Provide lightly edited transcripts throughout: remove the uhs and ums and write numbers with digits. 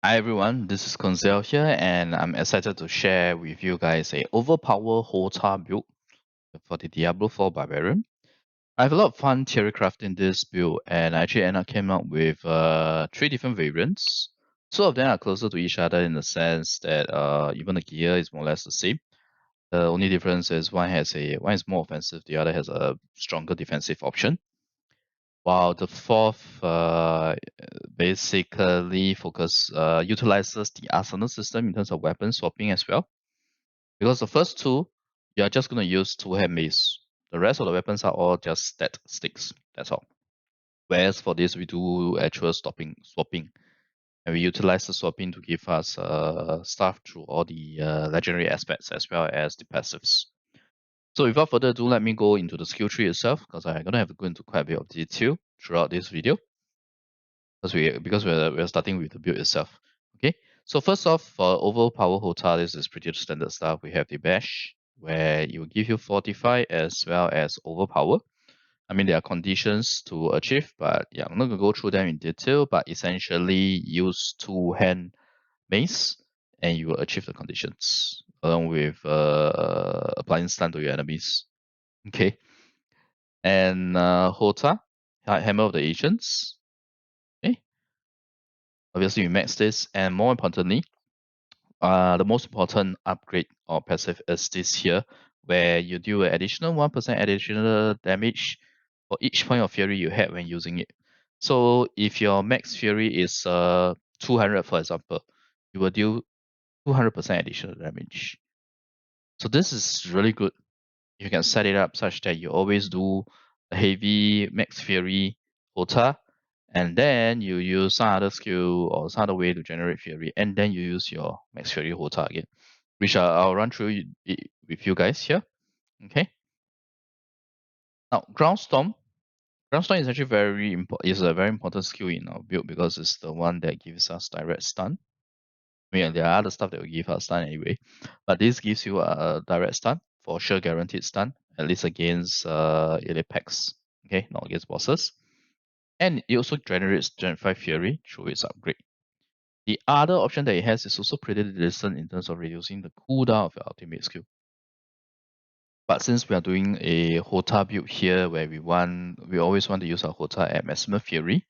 Hi everyone, this is Koinzell here, and I'm excited to share with you guys a Overpower HOTA build for the Diablo 4 Barbarian. I have a lot of fun theory crafting this build, and I actually came up with 3 different variants. Two of them are closer to each other in the sense that even the gear is more or less the same. The only difference is one is more offensive, the other has a stronger defensive option. While the fourth basically utilizes the arsenal system in terms of weapon swapping as well. Because the first two, you are just going to use two-hand mace. The rest of the weapons are all just stat sticks. That's all. Whereas for this, we do actual swapping, and we utilize the swapping to give us stuff through all the legendary aspects as well as the passives. So without further ado, let me go into the skill tree itself, because I'm gonna have to go into quite a bit of detail throughout this video. Because we're starting with the build itself. Okay, so first off, for Overpower HOTA, this is pretty standard stuff. We have the bash, where it will give you Fortify as well as Overpower. I mean, there are conditions to achieve, but yeah, I'm not gonna go through them in detail. But essentially, use two-hand mace, and you will achieve the conditions along with applying stun to your enemies. Okay, and HOTA, Hammer of the Ancients. Okay, obviously we max this, and more importantly, the most important upgrade or passive is this here, where you do an additional 1% additional damage for each point of fury you had when using it. So if your max fury is 200, for example, you will do 200% additional damage. So this is really good. You can set it up such that you always do a heavy max fury HOTA, and then you use some other skill or some other way to generate fury, and then you use your max fury HOTA again, which I'll run through it with you guys here. Okay. Now, Groundstorm. Groundstorm is actually is a very important skill in our build because it's the one that gives us direct stun. I mean, there are other stuff that will give us stun anyway, but this gives you a direct stun, for sure guaranteed stun, at least against elite packs, okay, not against bosses. And it also generates Gen 5 Fury through its upgrade. The other option that it has is also pretty decent in terms of reducing the cooldown of your ultimate skill. But since we are doing a HOTA build here where we always want to use our HOTA at maximum Fury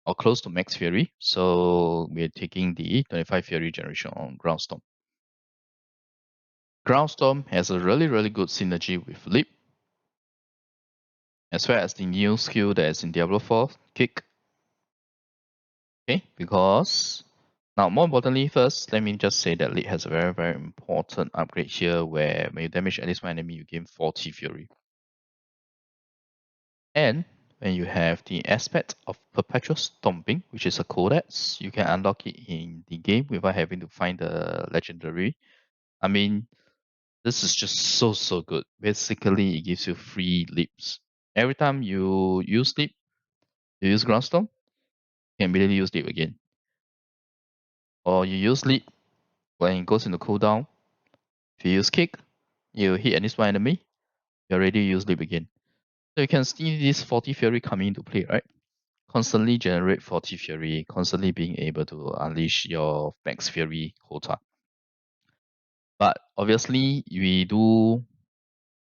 or close to max Fury, so we're taking the 25 Fury generation on Groundstorm. Groundstorm has a really good synergy with Leap, as well as the new skill that is in Diablo 4, Kick. Okay, because now more importantly first, let me just say that Leap has a very important upgrade here where when you damage at least one enemy, you gain 40 Fury. And when you have the aspect of Perpetual Stomping, which is a codex, you can unlock it in the game without having to find the legendary. I mean, this is just so good. Basically, it gives you free leaps. Every time you use leap, you use Groundstorm, you can immediately use leap again. Or you use leap when it goes into cooldown. If you use kick, you hit at least one enemy, you already use leap again. So you can see this 40 Fury coming into play, right? Constantly generate 40 Fury, constantly being able to unleash your max Fury HOTA. But obviously, we do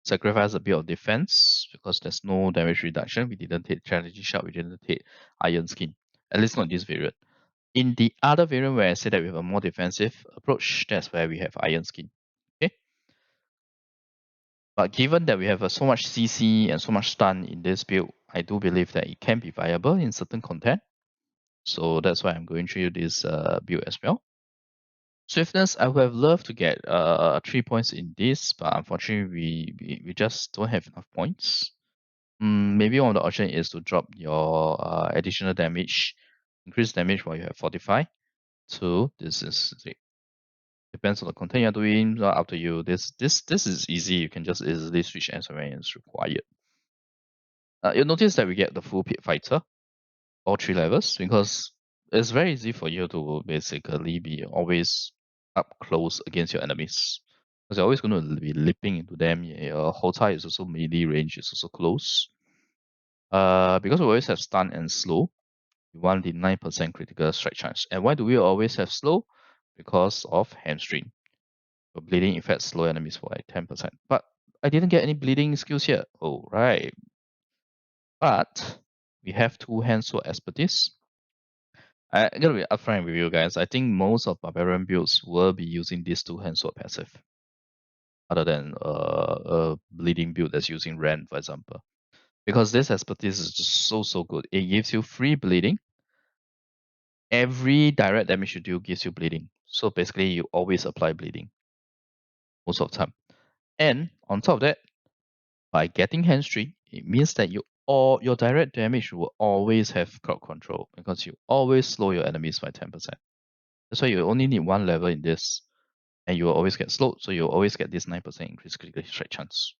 sacrifice a bit of defense because there's no damage reduction. We didn't take Strategy Shot, we didn't take Iron Skin, at least not this variant. In the other variant where I say that we have a more defensive approach, that's where we have Iron Skin. Okay. But given that we have so much CC and so much stun in this build, I do believe that it can be viable in certain content. So that's why I'm going through this build as well. Swiftness, I would have loved to get 3 points in this, but unfortunately we just don't have enough points. Maybe one of the option is to drop your additional damage, increase damage while you have Fortify. So this is depends on the content you're doing. Up to you. This is easy. You can just easily switch as and when it's required. You'll notice that we get the full pit fighter, all 3 levels, because it's very easy for you to basically be always up close against your enemies. Because you're always going to be leaping into them. Your HOTA is also melee range, is also close. Because we always have stun and slow, we want the 9% critical strike chance. And why do we always have slow? Because of hamstring. So bleeding affects slow enemies for like 10%. But I didn't get any bleeding skills here. Oh, right. But we have two hand sword expertise. I'm gonna be upfront with you guys. I think most of Barbarian builds will be using this two hand sword passive, other than a bleeding build that's using Rend, for example. Because this expertise is just so good. It gives you free bleeding. Every direct damage you do gives you bleeding. So basically you always apply bleeding most of the time. And on top of that, by getting hamstring, it means that all your direct damage will always have crowd control because you always slow your enemies by 10%. That's why you only need one level in this, and you will always get slowed, so you'll always get this 9% increased critical strike chance,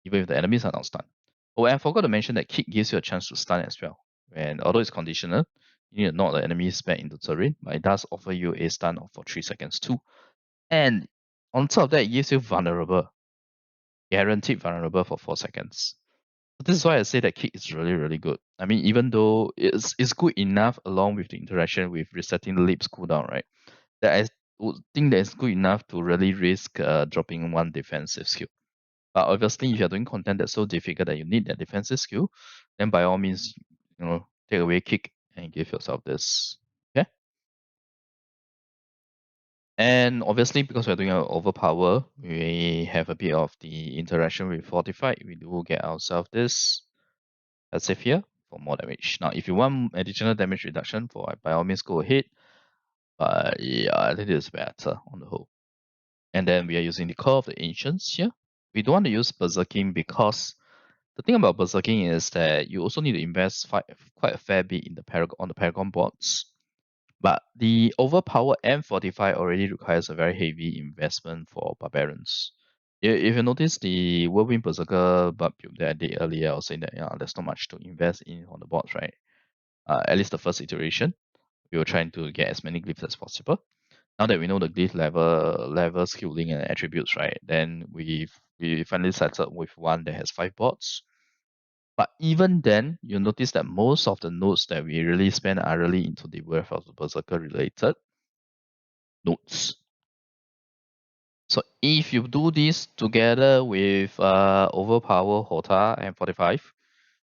even if the enemies are not stunned. Oh, and I forgot to mention that kick gives you a chance to stun as well. And although it's conditional, you need to knock the enemies back into terrain, but it does offer you a stun for 3 seconds too. And on top of that, it gives you vulnerable. Guaranteed vulnerable for 4 seconds. So this is why I say that kick is really good. I mean, even though it's good enough along with the interaction with resetting the lips cooldown, right? That I would think that it's good enough to really risk dropping one defensive skill. But obviously, if you're doing content that's so difficult that you need that defensive skill, then by all means, take away kick and give yourself this. Okay. And obviously, because we're doing an overpower, we have a bit of the interaction with Fortify. We do get ourselves this passive here for more damage. Now, if you want additional damage reduction, by all means go ahead. But yeah, I think this is better on the whole. And then we are using the Call of the Ancients here. We don't want to use Berserking because the thing about Berserking is that you also need to invest quite a fair bit in the Paragon Boards. But the Overpower and Fortify already requires a very heavy investment for Barbarians. If you notice the Whirlwind Berserker build that I did earlier, I was saying that there's not much to invest in on the boards, right? At least the first iteration, we were trying to get as many glyphs as possible. Now that we know the glyph level skilling and attributes, right? Then we finally settled with one that has 5 boards. But even then, you'll notice that most of the nodes that we really spend are really into the Wrath of the Berserker related nodes. So if you do this together with Overpower HOTA and 45,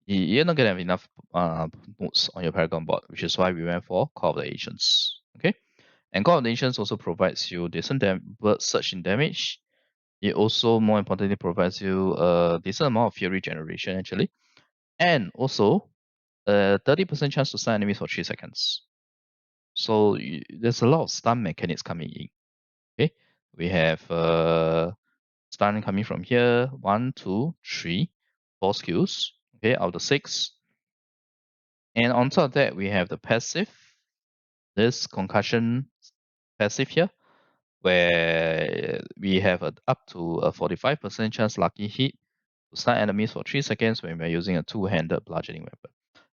you're not gonna have enough nodes on your Paragon board, which is why we went for Call of the Ancients. Okay, and Call of the Ancients also provides you decent surge in damage. It also, more importantly, provides you a decent amount of fury generation actually, and also a 30% chance to stun enemies for 3 seconds. So there's a lot of stun mechanics coming in. Okay, we have stun coming from here, 1, 2, 3, 4 skills. Okay, out of the 6. And on top of that, we have the passive, this concussion passive here, where we have up to a 45% chance lucky hit to stun enemies for 3 seconds when we're using a two-handed bludgeoning weapon.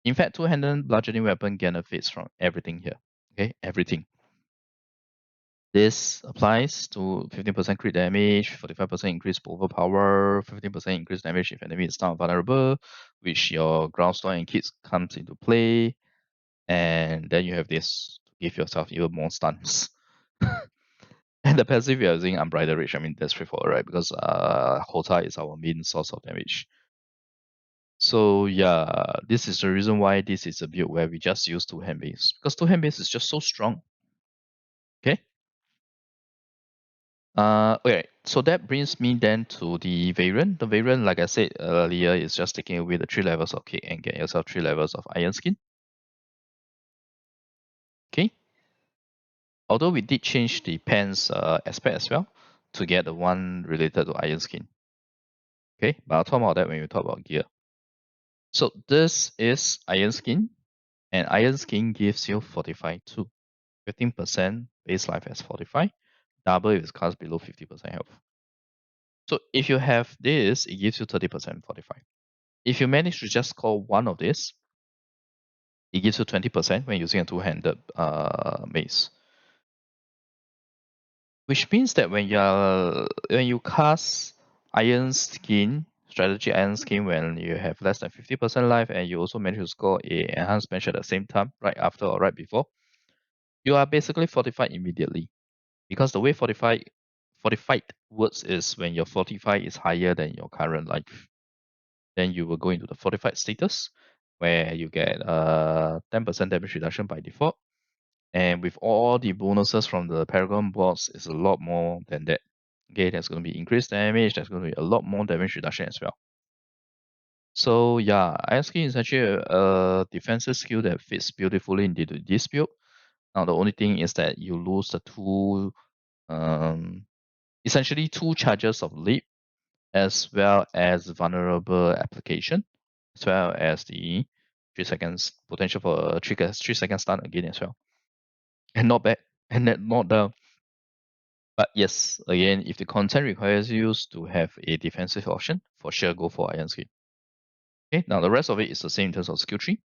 In fact, two-handed bludgeoning weapon benefits from everything here. Okay, everything. This applies to 15% crit damage, 45% increase overpower, 15% increase damage if enemy is not vulnerable, which your groundstorm and kits comes into play. And then you have this to give yourself even more stuns. And the passive we are using Unbridled Rage. I mean, that's straightforward, right? Because HOTA is our main source of damage. So yeah, this is the reason why this is a build where we just use two-hand base. Because two-hand base is just so strong. Okay. Okay, so that brings me then to the variant. The variant, like I said earlier, is just taking away the 3 levels of kick and get yourself 3 levels of iron skin. Okay. Although we did change the pants aspect as well to get the one related to iron skin. Okay, but I'll talk about that when we talk about gear. So this is iron skin, and iron skin gives you Fortify too. 15% base life as Fortify, double if it's cast below 50% health. So if you have this, it gives you 30% Fortify. If you manage to just score one of this, it gives you 20% when using a two-handed mace. Which means that when you cast Iron Skin strategy iron scheme when you have less than 50% life and you also manage to score a enhanced bench at the same time, right after or right before, you are basically fortified immediately. Because the way fortified works is when your fortify is higher than your current life, then you will go into the fortified status where you get 10% damage reduction by default. And with all the bonuses from the Paragon Boards, it's a lot more than that. Okay, there's going to be increased damage, there's going to be a lot more damage reduction as well. So yeah, Iron Skin is actually a defensive skill that fits beautifully into this build. Now the only thing is that you lose the essentially two charges of leap, as well as vulnerable application, as well as the 3 seconds potential for a 3 second stun again as well. And not bad, and that not down. But yes, again, if the content requires you to have a defensive option, for sure go for Iron Skin. Okay, now the rest of it is the same in terms of skill tree.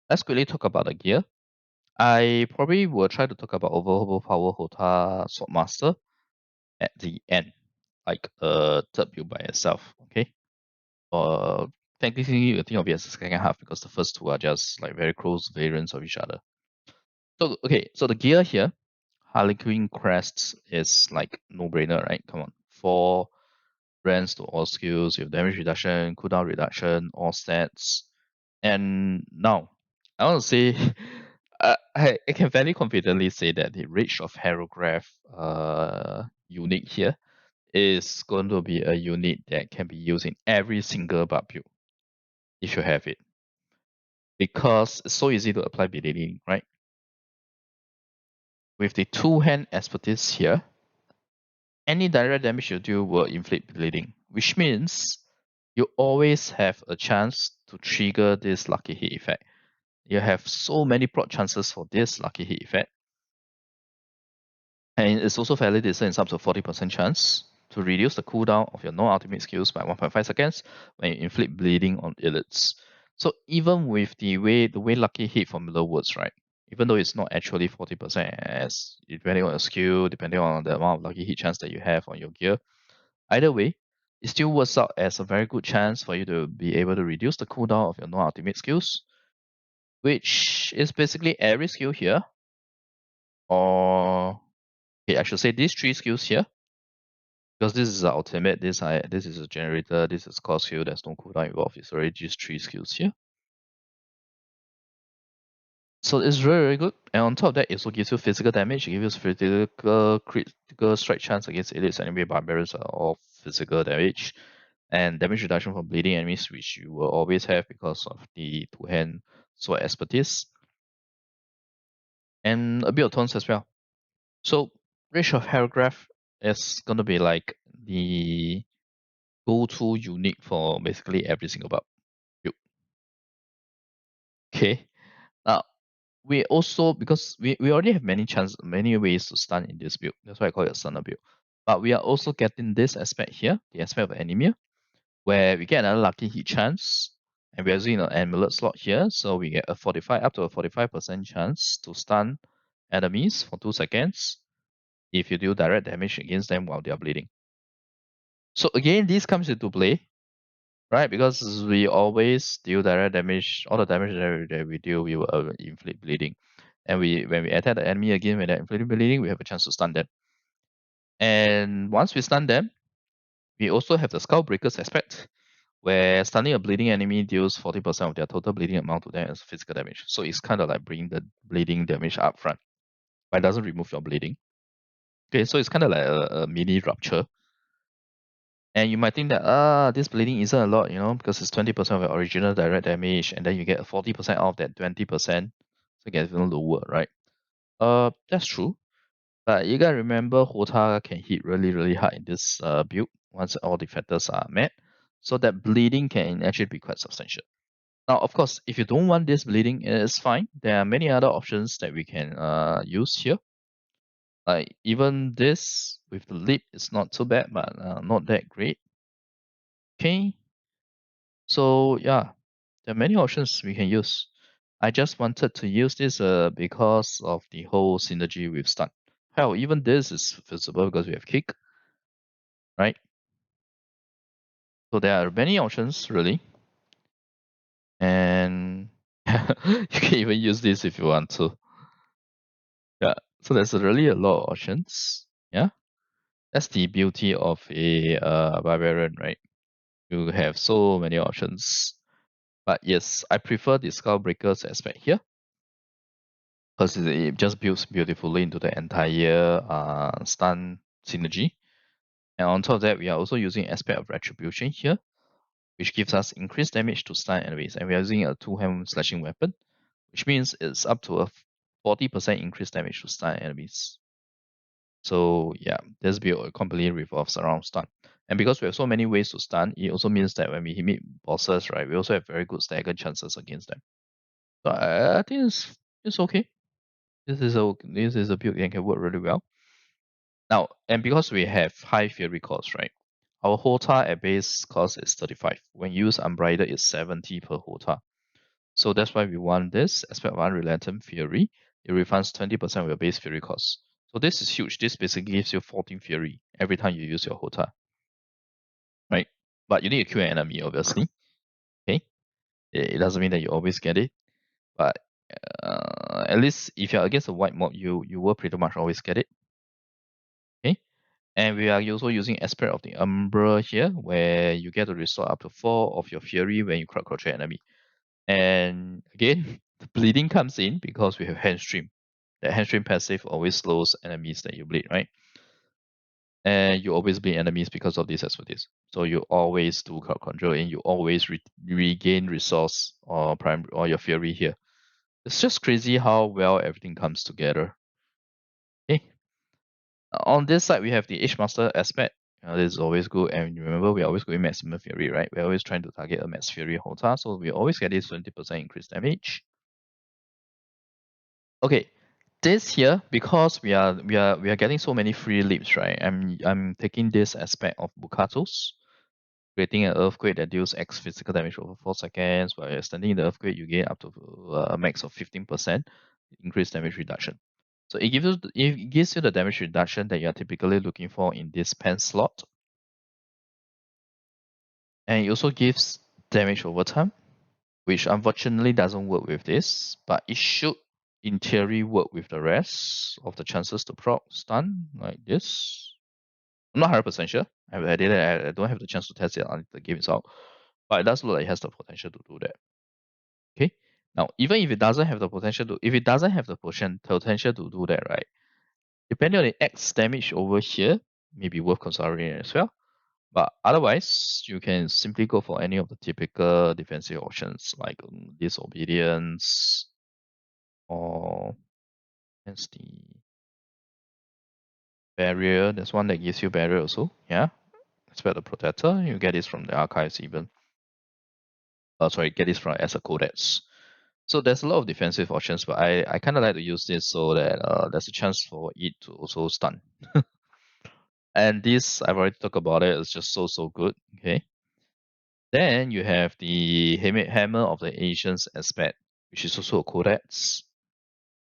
Let's quickly talk about the gear. I probably will try to talk about Overpower HOTA Swapmaster at the end, like a third build by itself. Okay. Technically, you think of it as the second half because the first two are just like very close variants of each other. So okay, so the gear here, Harlequin Crests is like no-brainer, right? Come on, 4 brands to all skills, you have damage reduction, cooldown reduction, all stats. And now, I want to say, I can very confidently say that the Rage of Herograph unit here is going to be a unit that can be used in every single Barb build if you have it. Because it's so easy to apply bleeding, right? With the two-hand expertise here, any direct damage you do will inflict bleeding, which means you always have a chance to trigger this lucky hit effect. You have so many proc chances for this lucky hit effect. And it's also fairly decent, it's up to 40% chance to reduce the cooldown of your non-ultimate skills by 1.5 seconds when you inflict bleeding on elites. So even with the way lucky hit formula works, right? Even though it's not actually 40%, as depending on your skill, depending on the amount of lucky hit chance that you have on your gear, either way, it still works out as a very good chance for you to be able to reduce the cooldown of your non-ultimate skills, which is basically every skill here, or okay, I should say these 3 skills here, because this is the ultimate, this is a generator, this is core skill, there's no cooldown involved, it's already just 3 skills here. So it's very, very good. And on top of that, it also gives you physical damage, it gives you critical strike chance against elites, enemy barbarians are all physical damage. And damage reduction from bleeding enemies, which you will always have because of the two-hand sword expertise. And a bit of taunts as well. So Rage of Paragraph is gonna be like the go-to unique for basically every single build. Okay. Now we also, because we already have many ways to stun in this build. That's why I call it a stunner build. But we are also getting this aspect here, the aspect of anemia, where we get another lucky hit chance. And we're using an amulet slot here, so we get up to a 45% chance to stun enemies for 2 seconds if you do direct damage against them while they are bleeding. So again, this comes into play, right? Because we always deal direct damage, all the damage that we deal, we will inflict bleeding. And when we attack the enemy again, when they're inflicting bleeding, we have a chance to stun them. And once we stun them, we also have the Skullbreaker's aspect, where stunning a bleeding enemy deals 40% of their total bleeding amount to them as physical damage. So it's kind of like bringing the bleeding damage up front, but it doesn't remove your bleeding. Okay, so it's kind of like a mini rupture. And you might think that this bleeding isn't a lot, because it's 20% of your original direct damage, and then you get 40% out of that 20%, so it gets even lower, right? That's true. But you gotta remember, HOTA can hit really, really hard in this build once all the factors are met. So that bleeding can actually be quite substantial. Now, of course, if you don't want this bleeding, it's fine. There are many other options that we can use here. Like even this with the lip is not too bad, but not that great. Okay. So yeah, there are many options we can use. I just wanted to use this because of the whole synergy with stun. Hell, even this is feasible because we have kick, right? So there are many options really. And you can even use this if you want to. Yeah. So there's really a lot of options. Yeah. That's the beauty of a barbarian, right? You have so many options. But yes, I prefer the Skullbreaker's aspect here because it just builds beautifully into the entire stun synergy. And on top of that, we are also using aspect of retribution here, which gives us increased damage to stun enemies. And we are using a two-hand slashing weapon, which means it's up to a 40% increased damage to stun enemies. So yeah, this build completely revolves around stun. And because we have so many ways to stun, it also means that when we meet bosses, right, we also have very good stagger chances against them. So I think it's okay. This is a build that can work really well. Now, and because we have high fury cost, right? Our HOTA at base cost is 35. When used unbridled, it's 70 per HOTA. So that's why we want this aspect of unrelenting fury. It refunds 20% of your base fury cost. So this is huge. This basically gives you 14 fury every time you use your HOTA. Right? But you need to kill an enemy, obviously. Okay? It doesn't mean that you always get it. But at least if you're against a white mob, you will pretty much always get it. Okay? And we are also using aspect of the Umbra here, where you get to restore up to 4 of your fury when you crouch your enemy. And again, the bleeding comes in because we have hand stream. The hand stream passive always slows enemies that you bleed, right? And you always bleed enemies because of this as well. This. So you always do crowd control and you always regain resource or prime or your fury here. It's just crazy how well everything comes together. Okay. On this side, we have the Master aspect. This is always good, and remember, we're always going maximum fury, right? We're always trying to target a max fury HOTA, so we always get this 20% increased damage. Okay, this here, because we are getting so many free leaps, right? I'm taking this aspect of Bukatos, creating an earthquake that deals X physical damage over 4 seconds. While extending the earthquake, you gain up to a max of 15% increased damage reduction. So it gives you the damage reduction that you are typically looking for in this pen slot. And it also gives damage over time, which unfortunately doesn't work with this, but it should in theory work with the rest of the chances to proc stun like this. I'm not 100% sure. I don't have the chance to test it until the game is out, but it does look like it has the potential to do that. Okay. Now, even if it doesn't have the potential to, if it doesn't have the potential to do that, right? Depending on the X damage over here, maybe worth considering as well. But otherwise, you can simply go for any of the typical defensive options like disobedience or that's the barrier. There's one that gives you barrier also. Yeah. Expect the protector. You get this from the archives even. Sorry, get this from as a codex. So there's a lot of defensive options, but I kind of like to use this so that there's a chance for it to also stun. And this, I've already talked about it, it's just so good. Okay. Then you have the Hammer of the Ancients aspect, which is also a codex.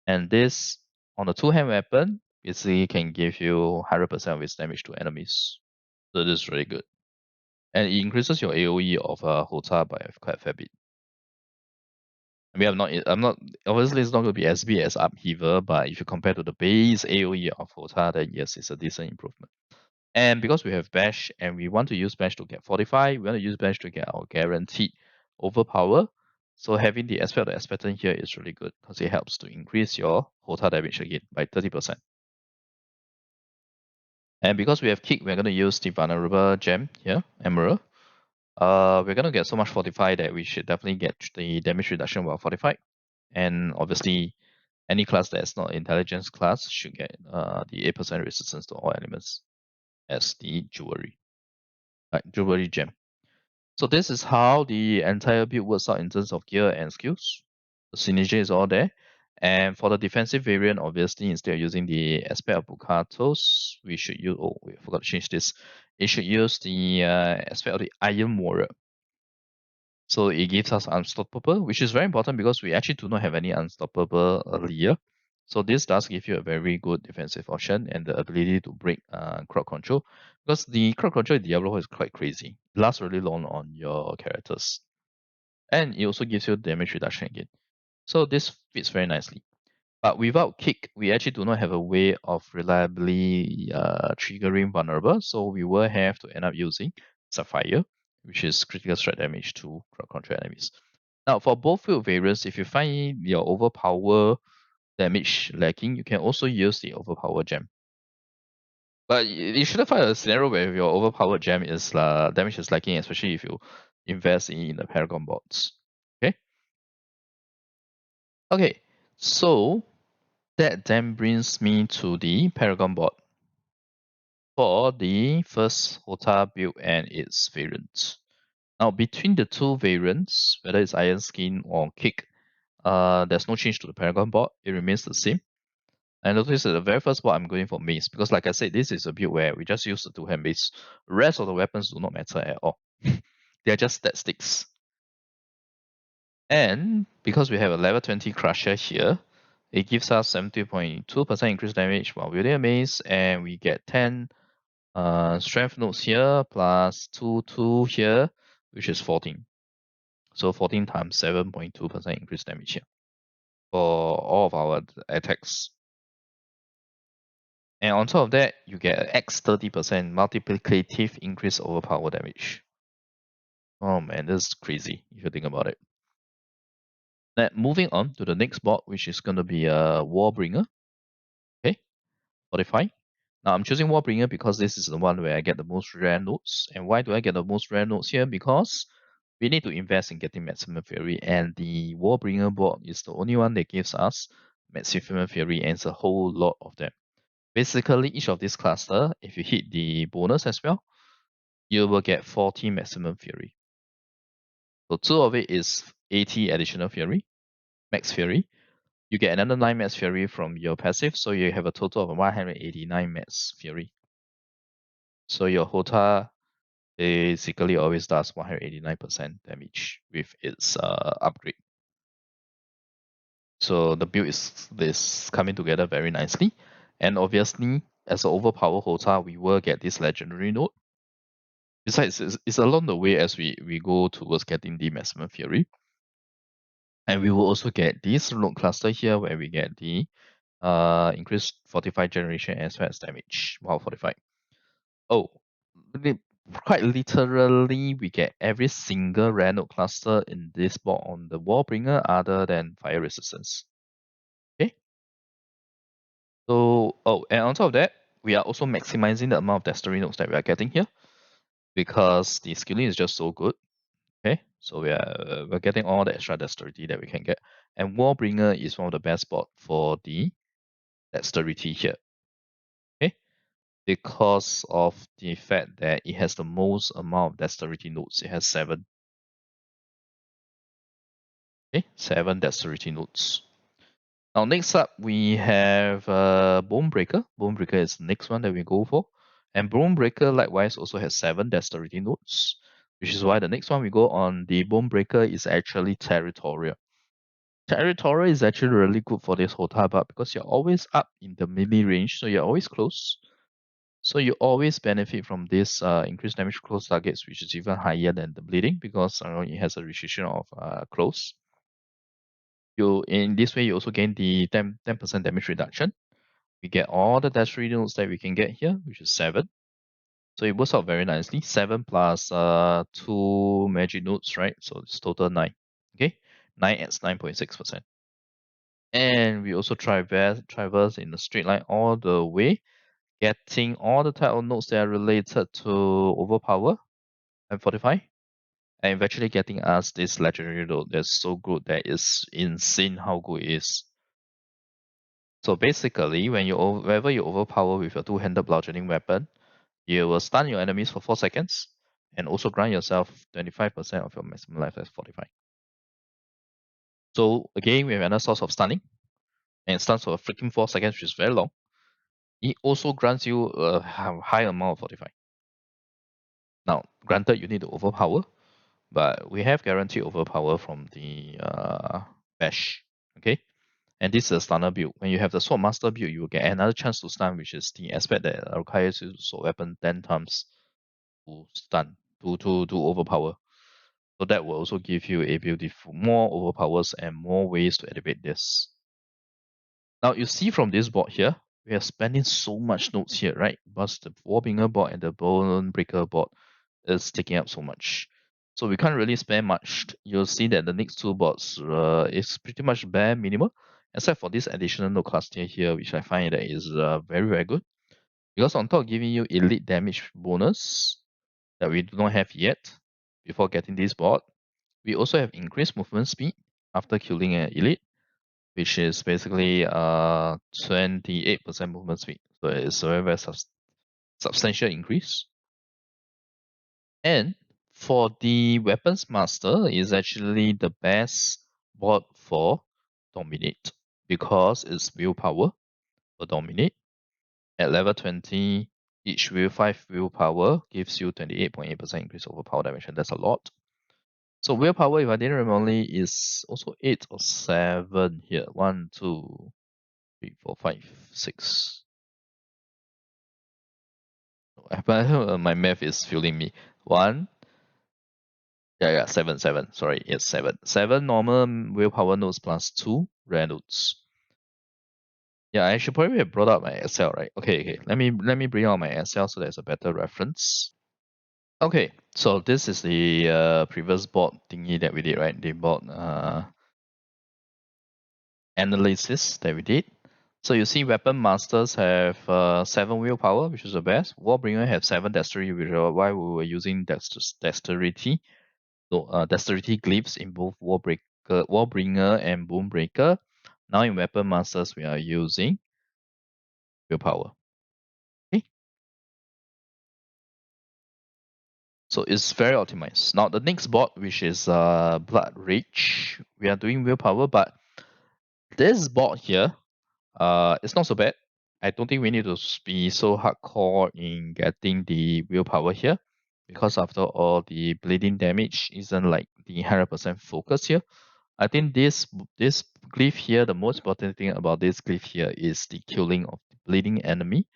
And this, on the two-hand weapon, basically can give you 100% of its damage to enemies. So this is really good. And it increases your AoE of HOTA by quite a fair bit. I mean, I'm not, obviously it's not going to be as big as Upheaver, but if you compare to the base AoE of HOTA, then yes, it's a decent improvement. And because we have Bash and we want to use Bash to get Fortify, we want to use Bash to get our guaranteed Overpower. So having the aspect of the expectant here is really good because it helps to increase your HOTA damage again by 30%. And because we have Kick, we're going to use the Vulnerable Gem here, Emerald. We're going to get so much Fortify that we should definitely get the damage reduction while Fortified. And obviously, any class that is not Intelligence class should get the 8% resistance to all elements as the Jewelry. Jewelry Gem. So this is how the entire build works out in terms of gear and skills. The synergy is all there. And for the defensive variant, obviously, instead of using the aspect of Bukatos, we should use, oh, we forgot to change this. It should use the aspect of the Iron Warrior. So it gives us unstoppable, which is very important because we actually do not have any unstoppable earlier. So this does give you a very good defensive option and the ability to break crowd control, because the crowd control in Diablo is quite crazy. It lasts really long on your characters. And it also gives you damage reduction again. So this fits very nicely. But without kick, we actually do not have a way of reliably triggering vulnerable, so we will have to end up using Sapphire, which is critical strike damage to crowd control enemies. Now, for both field variants, if you find your overpower damage lacking, you can also use the overpower gem. But you shouldn't find a scenario where your overpowered gem is damage is lacking, especially if you invest in the Paragon Boards. Okay. Okay. So that then brings me to the Paragon Board for the first HOTA build and its variants. Now, between the two variants, whether it's Iron Skin or Kick, there's no change to the Paragon Board. It remains the same. And notice that the very first board I'm going for mace, because like I said, this is a build where we just use the two-hand mace. The rest of the weapons do not matter at all. They're just stat sticks. And because we have a level 20 crusher here, it gives us 70.2% increased damage while wielding a mace, and we get 10 strength nodes here plus 2 here, which is 14. So 14 times 7.2% increased damage here for all of our attacks. And on top of that, you get an X 30% multiplicative increase overpower damage. Oh man, this is crazy if you think about it. Now, moving on to the next board, which is going to be a Warbringer. Okay, Fortify. Now I'm choosing Warbringer because this is the one where I get the most rare nodes. And why do I get the most rare nodes here? Because we need to invest in getting Maximum Fury, and the Warbringer board is the only one that gives us Maximum Fury, and it's a whole lot of them. Basically, each of these cluster, if you hit the bonus as well, you will get 40 Maximum Fury. So 2 of it is 80 additional Fury, Max Fury. You get another 9 Max Fury from your passive, so you have a total of 189 Max Fury. So your HOTA basically always does 189% damage with its upgrade. So the build is coming together very nicely. And obviously, as an overpower HOTA, we will get this legendary node. Besides, it's along the way as we go towards getting the Maximum Fury. And we will also get this node cluster here where we get the increased Fortify generation as well as damage while fortified. Oh, quite literally, we get every single rare node cluster in this board on the Warbringer other than fire resistance. Okay. So, and on top of that, we are also maximizing the amount of dexterity nodes that we are getting here because the skilling is just so good. Okay, so we're getting all the extra dexterity that we can get, and Warbringer is one of the best spot for the dexterity here. Okay, because of the fact that it has the most amount of dexterity nodes. It has 7. Okay, 7 dexterity nodes. Now next up we have Bonebreaker. Bonebreaker is the next one that we go for, and Bonebreaker likewise also has 7 dexterity nodes, which is why the next one we go on the Bonebreaker is actually Territorial. Territorial is actually really good for this HOTA build because you're always up in the melee range, so you're always close. So you always benefit from this increased damage close targets, which is even higher than the bleeding because it has a restriction of close. You in this way you also gain the 10% damage reduction. We get all the dexterity nodes that we can get here, which is 7. So it works out very nicely. 7 plus 2 magic nodes, right? So it's total 9. Okay, 9 adds 9.6%. And we also traverse in a straight line all the way, getting all the type of nodes that are related to Overpower and Fortify, and eventually getting us this legendary node that's so good that it's insane how good it is. So basically, whenever you overpower with a two-handed bludgeoning weapon, you will stun your enemies for 4 seconds, and also grant yourself 25% of your maximum life as Fortify. So again, we have another source of stunning, and it stuns for a freaking 4 seconds, which is very long. It also grants you a high amount of Fortify. Now, granted, you need to overpower, but we have guaranteed overpower from the bash. Okay, And this is a stunner build. When you have the Swapmaster build, you will get another chance to stun, which is the aspect that requires you to swap weapon 10 times to stun, to overpower. So that will also give you a beautiful more overpowers and more ways to elevate this. Now you see from this board here, we are spending so much nodes here, right? Because the Warbringer board and the Bonebreaker board is taking up so much. So we can't really spend much. You'll see that the next two boards is pretty much bare minimum, except for this additional node cluster here, which I find that is very, very good. Because on top of giving you elite damage bonus that we do not have yet before getting this board, we also have increased movement speed after killing an elite, which is basically 28% movement speed. So it's a very, very substantial increase. And for the Weapons Master is actually the best board for Dominate because it's willpower for Dominate. At level 20, each 5 willpower gives you 28.8% increase over power dimension. That's a lot. So willpower, if I didn't remember, is also 8 or 7 here. 1, 2, 3, 4, 5, 6. My math is failing me. 1, yeah, 7, 7. Sorry, it's 7. 7 normal willpower nodes plus 2 rare nodes. Yeah, I should probably have brought up my Excel, right? Okay. Let me bring out my Excel so there's a better reference. Okay, so this is the previous board thingy that we did, right? The board analysis that we did. So you see weapon masters have 7 willpower, which is the best. Warbringer have 7 dexterity, which is why we were using dexterity. So dexterity glyphs in both Warbringer and Bonebreaker. Now in weapon masters we are using willpower. Okay. So it's very optimized. Now the next board, which is Blood Rage, we are doing willpower, but this board here, it's not so bad. I don't think we need to be so hardcore in getting the willpower here, because after all, the bleeding damage isn't like the 100% focus here. I think this glyph here, the most important thing about this glyph here is the killing of the bleeding enemy.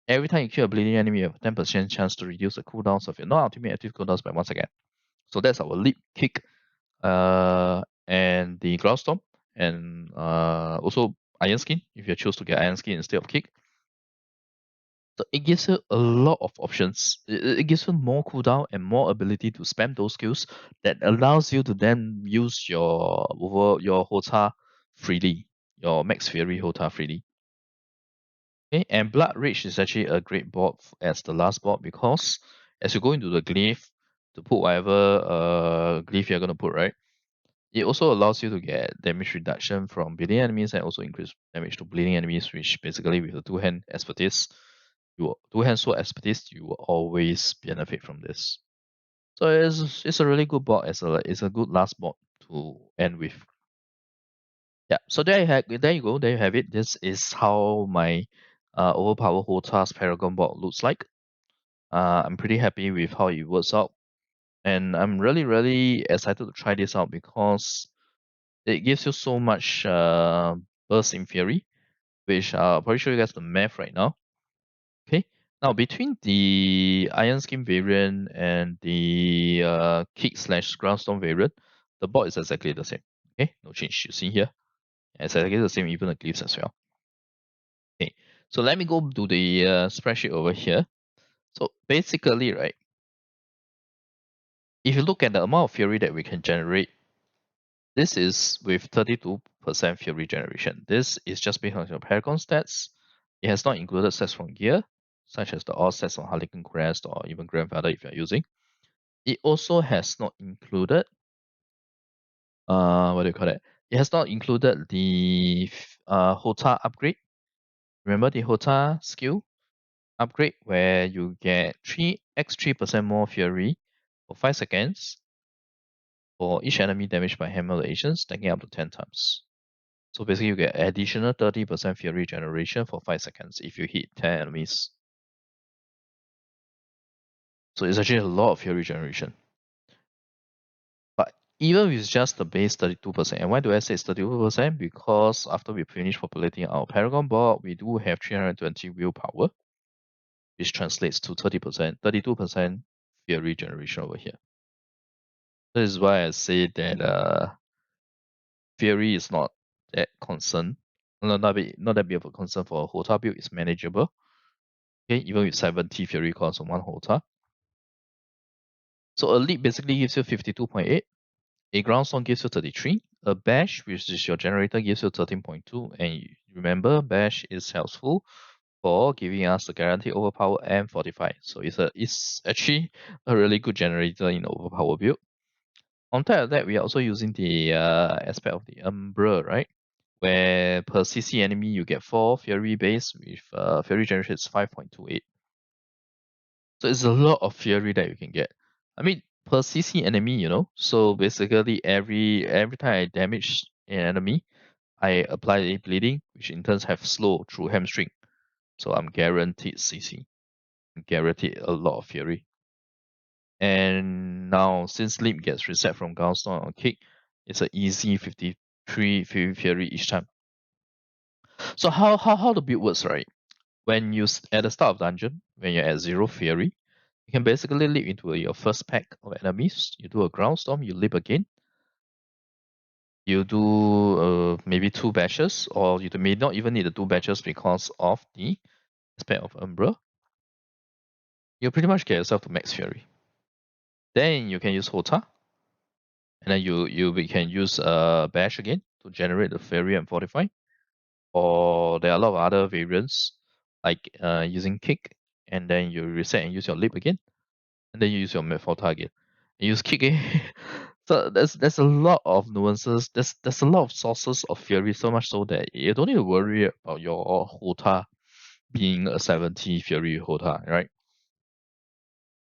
Every time you kill a bleeding enemy, you have a 10% chance to reduce the cooldowns of your non-ultimate active cooldowns by 1 second. So that's our leap, kick, and the ground storm, and also iron skin if you choose to get iron skin instead of kick. So it gives you a lot of options. It gives you more cooldown and more ability to spam those skills that allows you to then use your HOTA freely, your Max Fury HOTA freely. Okay, and Blood Rage is actually a great board as the last board because as you go into the glyph to put whatever glyph you're gonna put, right? It also allows you to get damage reduction from bleeding enemies and also increase damage to bleeding enemies, which basically with the two-hand expertise, two-hand sword expertise, you will always benefit from this. So it's a really good board. It's a good last board to end with. Yeah. So there you go. There you have it. This is how my Overpower HOTA's Paragon board looks like. I'm pretty happy with how it works out, and I'm really really excited to try this out because it gives you so much burst in theory, which I'll probably show you guys the math right now. Okay, now between the Iron Skin variant and the Kick / Groundstone variant, the board is exactly the same. Okay, no change. You see here, it's exactly the same, even the glyphs as well. Okay, so let me go to the spreadsheet over here. So basically, right, if you look at the amount of fury that we can generate, this is with 32% fury generation. This is just based on your Paragon stats. It has not included stats from gear, such as the all stats on Harlequin Crest or even Grandfather if you're using. It also has not included, what do you call it? It has not included the HOTA upgrade. Remember the HOTA skill upgrade where you get 3x3% more fury for 5 seconds for each enemy damaged by hammer agents, stacking up to 10 times. So basically you get additional 30% fury generation for 5 seconds if you hit 10 enemies. So it's actually a lot of fury generation. But even with just the base 32%. And why do I say it's 32%? Because after we finish populating our Paragon board, we do have 320 willpower, which translates to 30%, 32% theory generation over here. This is why I say that theory is not that concern, not that big of a concern for a HOTA build. It's manageable. Okay, even with 70 theory costs on one HOTA. So a leap basically gives you 52.8. A groundstone gives you 33. A bash, which is your generator, gives you 13.2. And remember, bash is helpful for giving us the guaranteed overpower and fortify. So it's actually a really good generator in overpower build. On top of that, we are also using the aspect of the Umbra, right? Where per CC enemy you get 4 Fury base with Fury generation is 5.28. So it's a lot of Fury that you can get. I mean, per CC enemy, you know. So basically every time I damage an enemy, I apply a bleeding, which in turn have slow through hamstring. So I'm guaranteed CC. I'm guaranteed a lot of Fury. And now since Leap gets reset from Groundstone on kick, it's an easy 53 Fury each time. So how the build works, right? When you at the start of dungeon, when you're at 0 Fury, you can basically leap into your first pack of enemies. You do a ground storm, you leap again. You do maybe 2 bashes, or you may not even need the 2 bashes because of the aspect of Umbra. You pretty much get yourself to max Fury. Then you can use HOTA, and then you can use bash again to generate the Fury and Fortify. Or there are a lot of other variants like using kick, and then you reset and use your leap again, and then you use your HOTA again. You use kick again. So there's a lot of nuances. There's a lot of sources of Fury, so much so that you don't need to worry about your HOTA being a 70 Fury HOTA, right?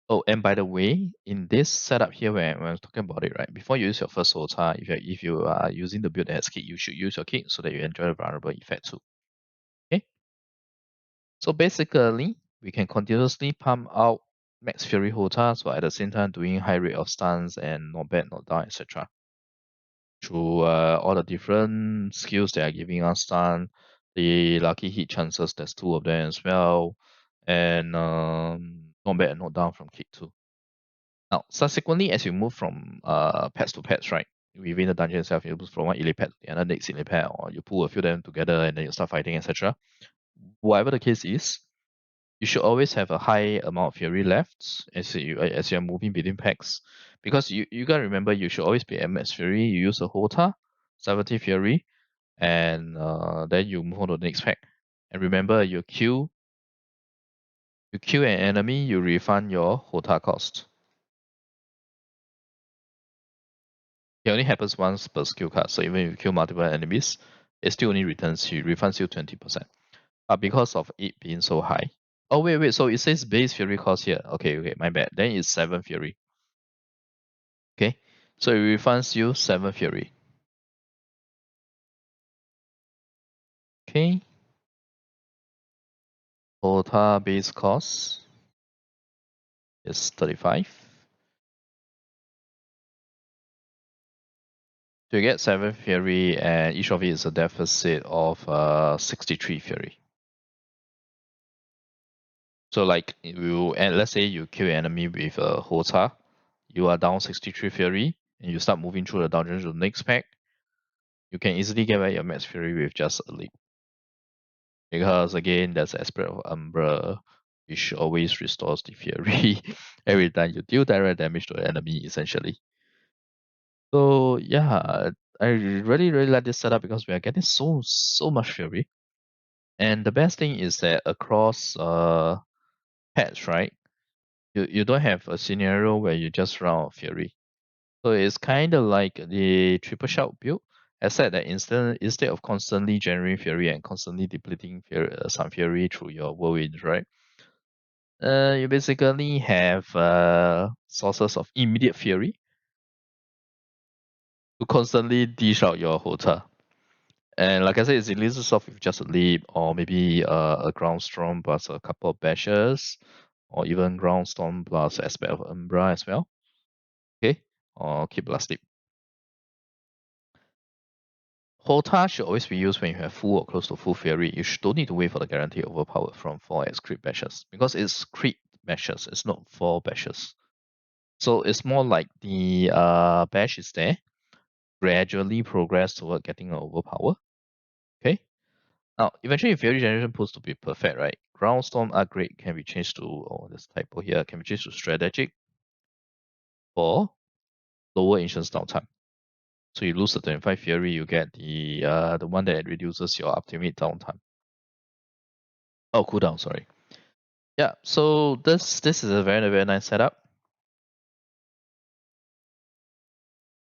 Oh, and by the way, in this setup here, when I'm talking about it, right, before you use your first HOTA, if you are using the build that has kick, you should use your kick so that you enjoy the vulnerable effect too. Okay. So basically, we can continuously pump out max Fury HOTAs, but at the same time doing high rate of stuns and not bad, not down, etc. Through all the different skills that are giving us stun, the lucky hit chances, there's 2 of them as well, and not bad and not down from kick too. Now, subsequently, as you move from pets to pets, right, within the dungeon itself, you move from one elite pet to the other next elite pet, or you pull a few of them together and then you start fighting, etc. Whatever the case is, you should always have a high amount of Fury left as you're moving between packs. Because you gotta remember, you should always be at max Fury. You use a HOTA, 70 Fury, and then you move on to the next pack. And remember, you kill an enemy, you refund your HOTA cost. It only happens once per skill card, so even if you kill multiple enemies, it still only refunds you 20%. But because of it being so high. Oh wait, so it says base Fury cost here. Okay, my bad. Then it's 7 Fury. Okay, so it refunds you 7 Fury. Okay. Total base cost is 35. So you get 7 Fury, and each of it is a deficit of 63 Fury. So like and let's say you kill an enemy with a HOTA, you are down 63 Fury, and you start moving through the dungeon to the next pack, you can easily get back your max Fury with just a leap. Because again, there's aspect of Umbra, which always restores the Fury every time you deal direct damage to an enemy, essentially. So yeah, I really like this setup because we are getting so much Fury. And the best thing is that across pets, right? You don't have a scenario where you just run out of Fury. So it's kind of like the triple shout build, except that instead of constantly generating Fury and constantly depleting some Fury through your whirlwinds, right? You basically have sources of immediate Fury to constantly dish out your HOTA. And like I said, it releases off with just a leap or maybe a ground storm plus a couple of bashes, or even ground storm plus aspect of Umbra as well. Okay, or keep last leap. HOTA should always be used when you have full or close to full fury. You don't need to wait for the guaranteed overpower from 4x crit bashes because it's crit bashes. It's not 4 bashes. So it's more like the bash is there, gradually progress toward getting an overpower. Okay. Now, eventually, Fury Generation proves to be perfect, right? Groundstorm upgrade can be changed to, oh, this typo here, can be changed to strategic for lower Ancient's downtime. So you lose the 25 Fury, you get the one that reduces your ultimate downtime. Oh, cooldown, sorry. Yeah, so this is a very, very nice setup.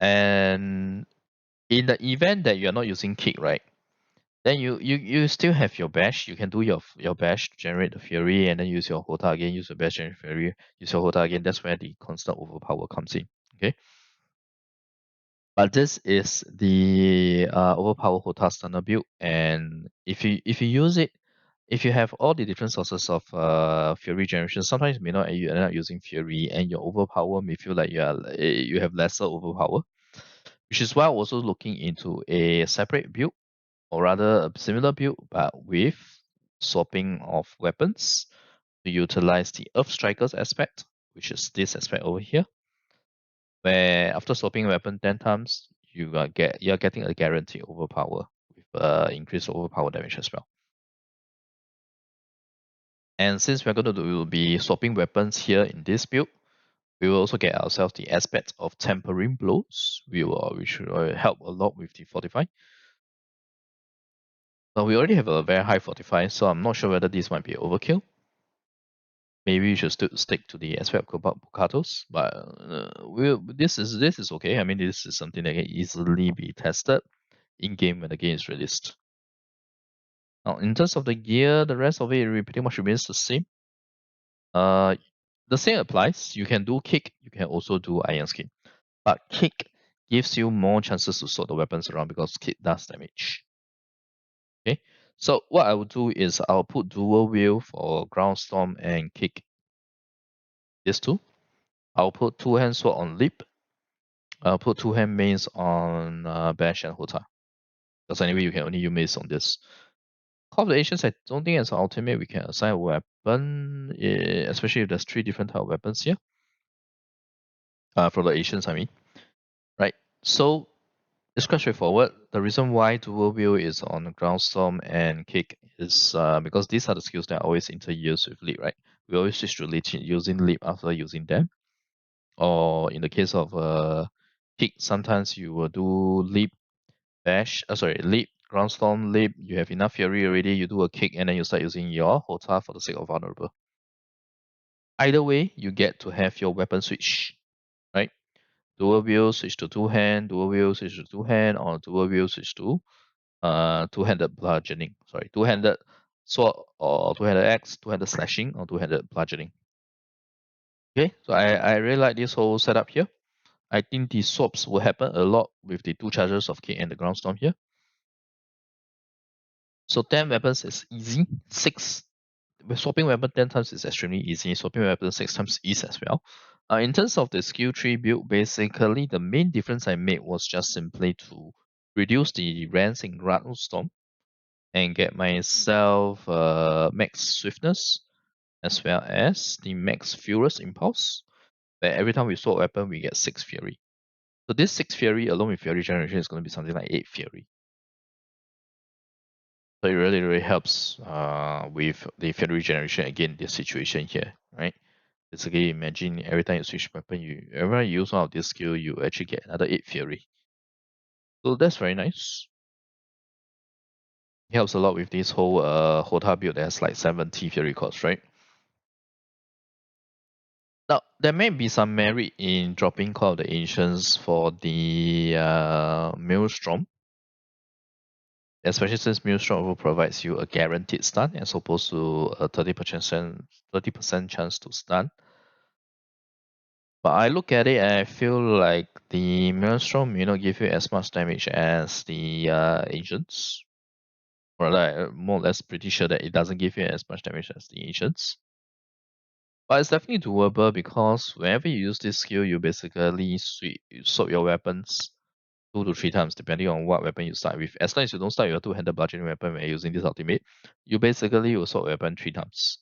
And in the event that you're not using kick, right? Then you still have your bash. You can do your bash to generate the fury, and then use your HOTA again. Use your bash generate fury. Use your HOTA again. That's where the constant overpower comes in. Okay. But this is the overpower HOTA standard build, and if you use it, if you have all the different sources of fury generation, sometimes you may not you end up using fury, and your overpower may feel like you have lesser overpower, which is why I'm also looking into a separate build, or rather a similar build, but with swapping of weapons to utilize the Earth Strikers aspect, which is this aspect over here, where after swapping weapon 10 times, you're getting a guaranteed overpower with increased overpower damage as well. And since we're going to be swapping weapons here in this build, we will also get ourselves the aspect of Tempering Blows, which will help a lot with the Fortify. Now we already have a very high Fortify, so I'm not sure whether this might be overkill. Maybe we should still stick to the aspect of Bukatos, but this is okay. I mean, this is something that can easily be tested in game when the game is released. Now, in terms of the gear, the rest of it pretty much remains the same. The same applies. You can do kick, you can also do iron skin, but kick gives you more chances to sort the weapons around because kick does damage. Okay, so what I will do is I'll put dual wheel for ground storm and kick. These two. I'll put two hand sword on lip. I'll put two hand mains on bash and HOTA. Because anyway, you can only use mace on this. Call of the Ancients, I don't think as an ultimate we can assign a weapon, especially if there's 3 different type of weapons here. For the Ancients, I mean. Right. So it's quite straightforward. The reason why dual wheel is on groundstorm and kick is because these are the skills that are always interused with leap, right? We always switch to leap using leap after using them. Or in the case of kick, sometimes you will do leap bash, leap, groundstorm, leap, you have enough fury already, you do a kick and then you start using your HOTA for the sake of vulnerable. Either way, you get to have your weapon switch, right? Dual wheel switch to two hand, dual wheel switch to two hand, or dual wheel switch to two-handed bludgeoning. Sorry, two-handed sword or two-handed axe, two-handed slashing, or two-handed bludgeoning. Okay, so I really like this whole setup here. I think the swaps will happen a lot with the 2 charges of kick and the groundstorm here. So 10 weapons is easy. 6 swapping weapon 10 times is extremely easy. Swapping weapon 6 times is as well. In terms of the skill tree build, basically the main difference I made was just simply to reduce the ranks in Groundstorm and get myself max swiftness as well as the max furious impulse. Where every time we swap weapon, we get 6 fury. So this 6 fury along with fury generation is going to be something like 8 fury. So it really, really helps with the fury generation again, this situation here, right? Basically, imagine every time you switch weapon, every time you use one of this skill, you actually get another 8 fury. So that's very nice. It helps a lot with this whole HOTA build that has like 70 fury costs, right? Now, there may be some merit in dropping Call of the Ancients for the Maelstrom, especially since Maelstrom provides you a guaranteed stun as opposed to a 30% chance to stun. But I look at it and I feel like the Maelstrom may not give you as much damage as the Ancients. Or like more or less pretty sure that it doesn't give you as much damage as the Ancients. But it's definitely doable because whenever you use this skill, you basically swap your weapons 2 to 3 times depending on what weapon you start with. As long as you don't start with a two-handed bludgeoning weapon when using this ultimate, you basically will swap weapon 3 times.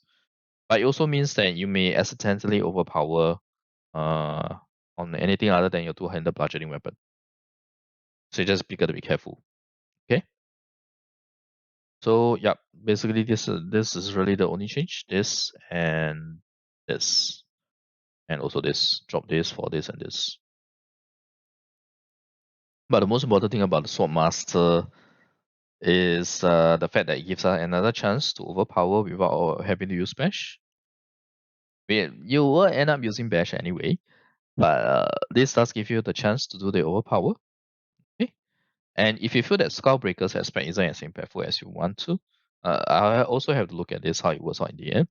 But it also means that you may accidentally overpower on anything other than your two-handed bludgeoning weapon. So you just gotta be careful. Okay. So yeah, basically this is really the only change. This and this, and also this. Drop this for this and this. But the most important thing about the Swapmaster is the fact that it gives us another chance to overpower without having to use bash. You will end up using bash anyway, but this does give you the chance to do the overpower. Okay. And if you feel that Skullbreaker's aspect isn't as impactful as you want to, I also have to look at this how it works out in the end.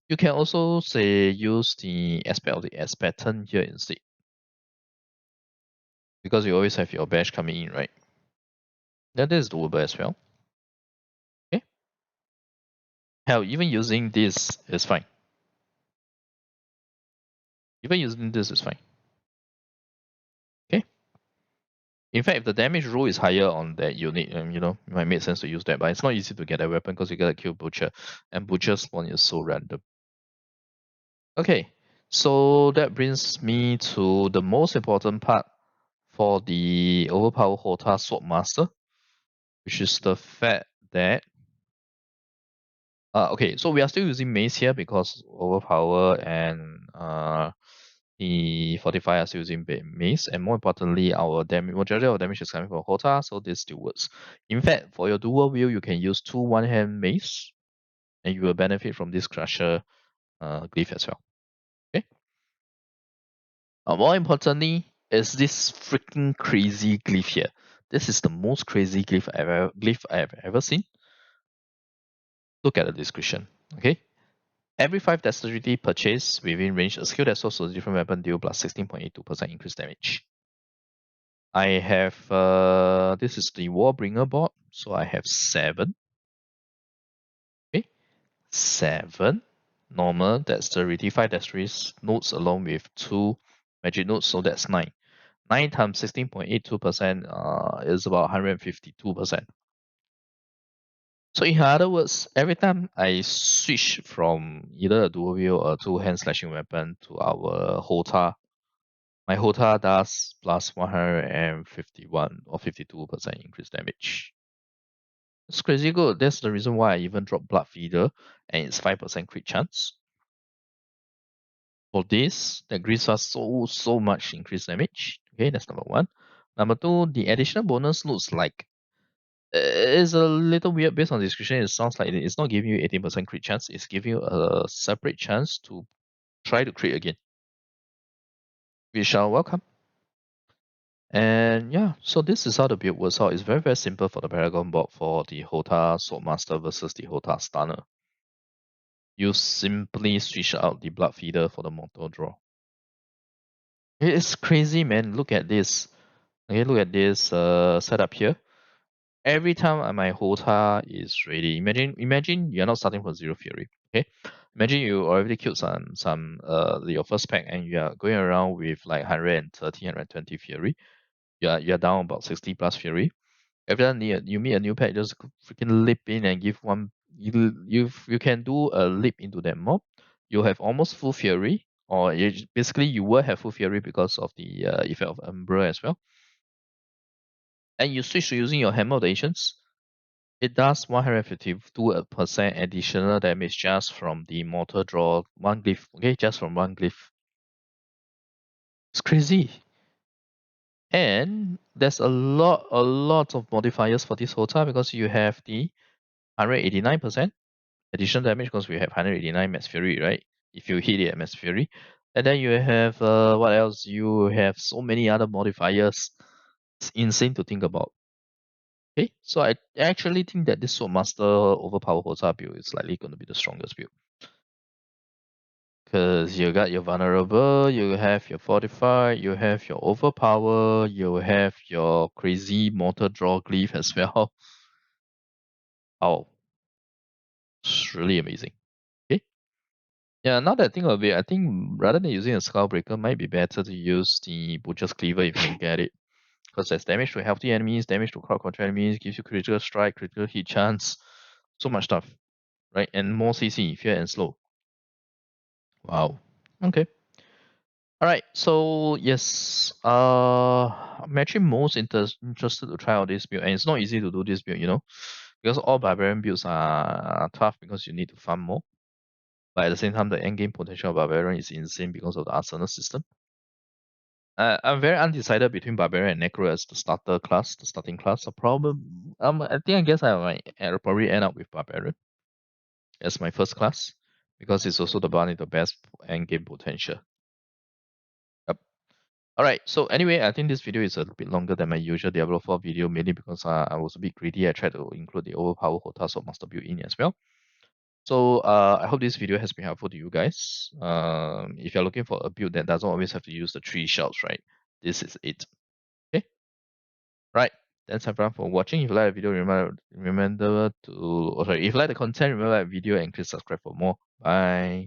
You can also say use the aspect of the S pattern here instead, because you always have your bash coming in, right? That is doable as well. Okay. Hell, even using this is fine. Even using this is fine. Okay. In fact, if the damage roll is higher on that unit, you know, it might make sense to use that. But it's not easy to get that weapon because you gotta kill Butcher, and Butcher spawn is so random. Okay, so that brings me to the most important part for the Overpower HOTA Swapmaster, which is the fact that okay, so we are still using mace here because Overpower and the Fortify are still using mace, and more importantly, our damage majority of damage is coming from HOTA, so this still works. In fact, for your dual wield, you can use 2 one-hand mace, and you will benefit from this Crusher glyph as well. Okay. More importantly, is this freaking crazy glyph here. This is the most crazy glyph I have ever seen. Look at the description. Okay. Every 5 dexterity purchase within range, a skill that swaps to a different weapon deal plus 16.82% increased damage. I have this is the Warbringer board, so I have 7. Okay, 7 normal dexterity, 5 dexterity notes along with 2 magic notes, so that's 9. 9 times 16.82% is about 152%. So in other words, every time I switch from either a dual wield or two-hand slashing weapon to our HOTA, my HOTA does plus 151 or 52% increased damage. It's crazy good. That's the reason why I even dropped Blood Feeder and it's 5% crit chance. For this, that gives us so much increased damage. Okay, that's number 1. Number 2, the additional bonus looks like it's a little weird based on the description. It sounds like it's not giving you 18% crit chance. It's giving you a separate chance to try to crit again. We shall welcome. And yeah, so this is how the build works out. It's very, very simple for the Paragon Board for the HOTA Swapmaster versus the HOTA Stunner. You simply switch out the Blood Feeder for the Mortal Draw. It is crazy, man. Look at this. Okay, look at this setup here. Every time my HOTA is ready, imagine you're not starting from 0 Fury. Okay, imagine you already killed some your first pack and you are going around with like 130, 120 Fury. You're down about 60 plus Fury. Every time you meet a new pack, just freaking leap in and give one. You can do a leap into that mob. You have almost full Fury, or basically you will have full Fury because of the effect of Umbra as well. And you switch to using your Hammer of the Ancients. It does 152% additional damage just from the Mortal Draw 1 glyph. Okay, just from 1 glyph. It's crazy. And there's a lot of modifiers for this HOTA because you have the 189% additional damage because we have 189 Max Fury, right? If you hit it at Max Fury. And then you have, what else? You have so many other modifiers. It's insane to think about. Okay, so I actually think that this Swordmaster Overpower HOTA build is likely going to be the strongest build. Because you got your Vulnerable, you have your Fortify, you have your Overpower, you have your crazy Mortal Draw Glyph as well. Oh, it's really amazing. Okay. Yeah, now that I think of it, I think rather than using a Skullbreaker, might be better to use the Butcher's Cleaver if you can get it. Because there's damage to healthy enemies, damage to crowd control enemies, gives you critical strike, critical hit chance, so much stuff, right? And more CC, fear and slow. Wow. Okay. All right. So yes, I'm actually most interested to try out this build, and it's not easy to do this build, because all barbarian builds are tough because you need to farm more. But at the same time, the endgame potential of barbarian is insane because of the arsenal system. I'm very undecided between Barbarian and Necro as the starter class, the starting class. So probably, I guess I'll probably end up with Barbarian as my first class because it's also the one with the best end game potential. Yep. All right. So anyway, I think this video is a bit longer than my usual Diablo 4 video, mainly because I was a bit greedy. I tried to include the Overpower HOTA Swapmaster build in as well. So I hope this video has been helpful to you guys. If you're looking for a build that doesn't always have to use the 3 shells, right? This is it. Okay. Right. Thanks everyone for watching. If you like the video, remember to if you like the content, remember to like the video and click subscribe for more. Bye.